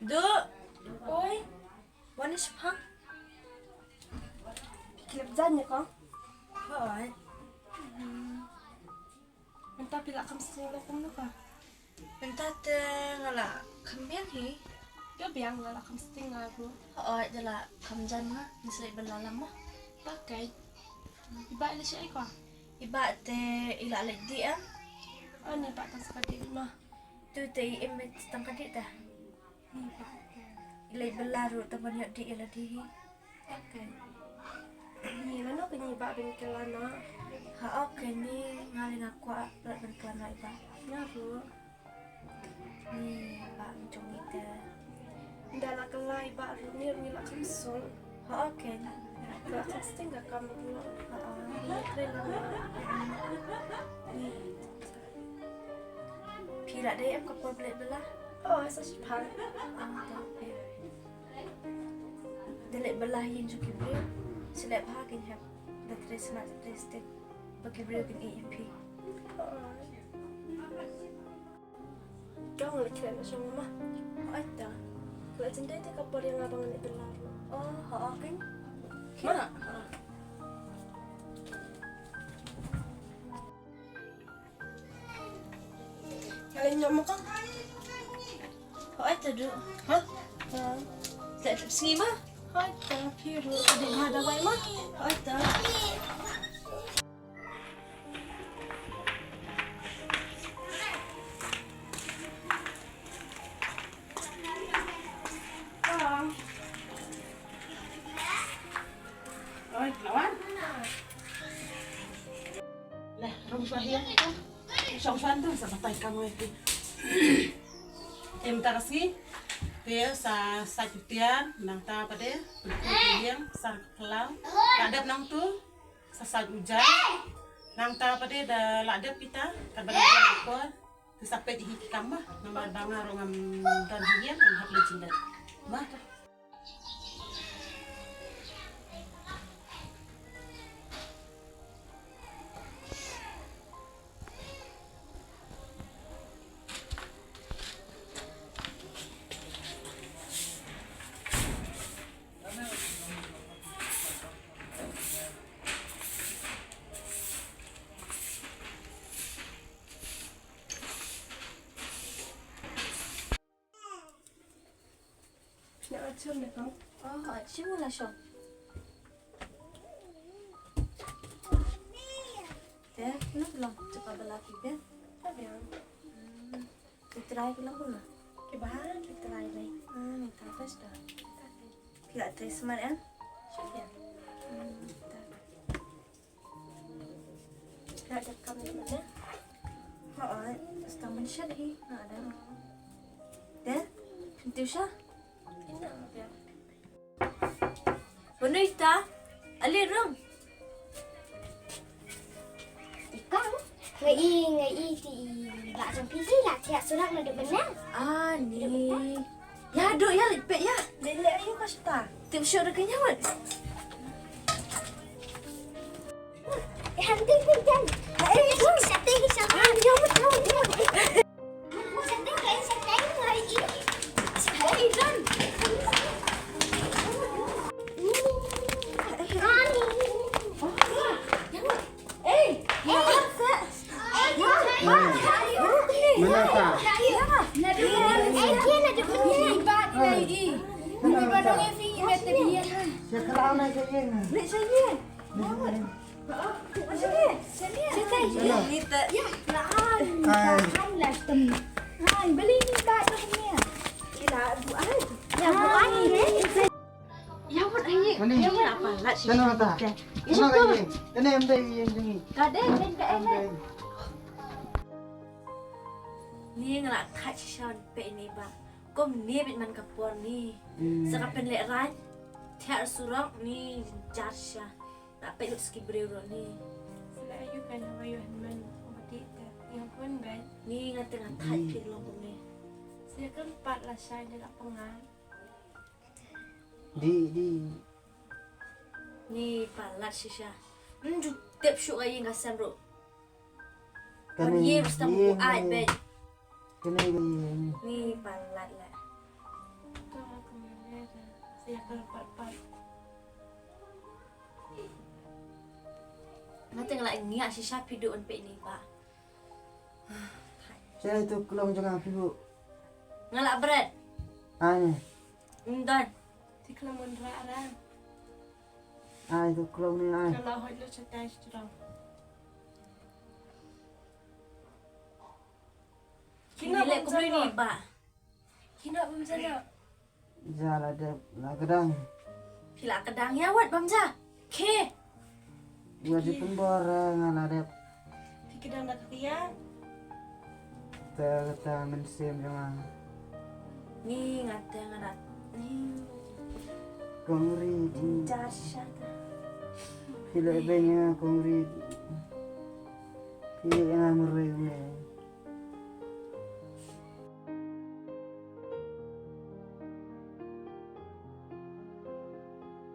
Duk. Oi. Wanna siapa? Kilap dyan niya ka? Hoy. Minta pila kam sa singa kong ka. Mentat ngala kambian hi. Gabi ang wala kam sa tinga bro. Hoy, dala kamjan na. Nisay balalam mo. Bakit? Iba ila siya ka? Iba te ilalit di ah. Ano ba ka sa kadil ma? Tu te imit tang kadit ta. Iba. Ilay balaro taban yak di ila di. Okay. Ni ano kanya iba bin kilana? Ha okay ni ngaling aku rat berkelana iba. Nga bro. Ni ba macam ita. Dala kala iba ni nila kam song. Ha okay. Wala kam sa tinga kam bro. Ha. Ni trela na. Ni. Pila deh em kapal belat belah. Oh, sa sipan. Ah, tak. Delik belah yin suki beliau. Selep hagin hab. The tres mat tres tek. Bagi beliau kan EMP. Jangan lagi kena sama mama. Ada. Kalau cinta itu kapal yang abang ni berlalu. Oh, ha kan. Kira. Kalian nyamuk kan? Oh, ada tu. Ha? Tak sengi mah. Hai, piru. Ada ada baik mah? Ada. Ôi, lawan. Lah, rumpah ya. Song-song tu sa patay kamu itu. Tarasi. Dia sa jutian nang ta pada yang sa kelau. Ladap nang tu sa hujan. Nang ta pada da ladap kita kabar ko. Tu sampai di kamah nama banga rongam dan hian ang hapla jindat. Bah. Nak macam ni kan? Oh, siapa lah syok? Teh, lu belum cepat belaki deh. Tapi yang Ditry ko lang ko na. kebahan kita lain. Minta first dah. Pila tres man yan? Siapa? Nak dekat ni mana? Oo, basta man siya deh. Ada. Teh, pintu siya. Ini apa? Bener ita? Ali ram. Ikaw, ngai ti bak jam pili lah tiap surat nak benar. Ah, ni. Ya, duk ya, lipet ya. Lelek ayo ka siya ta. Tiap siya dah kenyawan. Henti kan. Setting sama. Jom. Setting kain setting hari ini. Hari dan. Menapa? Saya kerana nak saya ni. Lek saya. Ni tak. Beli ni bak ni. Kira buat. Ya buat ni. Ya buat aye. Mana? Ya buat apa? Nak sih. Sana mata. Sana kaya. Kena yang tadi yang tinggi. Kadang dan kadang. Ni ngelak kat siya pe ni ba. Kom ni bit man kapor ni. Sakapen lek ran. Tiar surang ni jar siya. Tak pe ski brero ni. Sila ayu kan ayu man mati ta. Yang pun baik. Ni ngateng kat pil long ni. Saya kan empat lah saya ni nak pengal. Di. Ni palat siya. Njuk tep syuk aye ngasam ro. Kena Ye basta mo ay bet. Kena yang Ni palat lah. dia kerpat-pat. Ngate ngelak ngiak si sapi doon pe ini ba. Saya itu kelong jangan ibu. Ngelak berat. Ane, Ndan. Thì không muốn ra ra. itu kelong ni ai. Kalau hỏi lo cho tay cho đâu. Kini lek ko ni ba. Kina bom sana. Jalan ada lah gedang. Pila kedang ya wat bamja. Ke. Dua di pembor ngalah ada Thì cái đang đặt kia. kita mensim jangan. Ni ngate ngalat. Ni Kongri di Jarsha. Pila banyak kongri. Pila yang amre ni.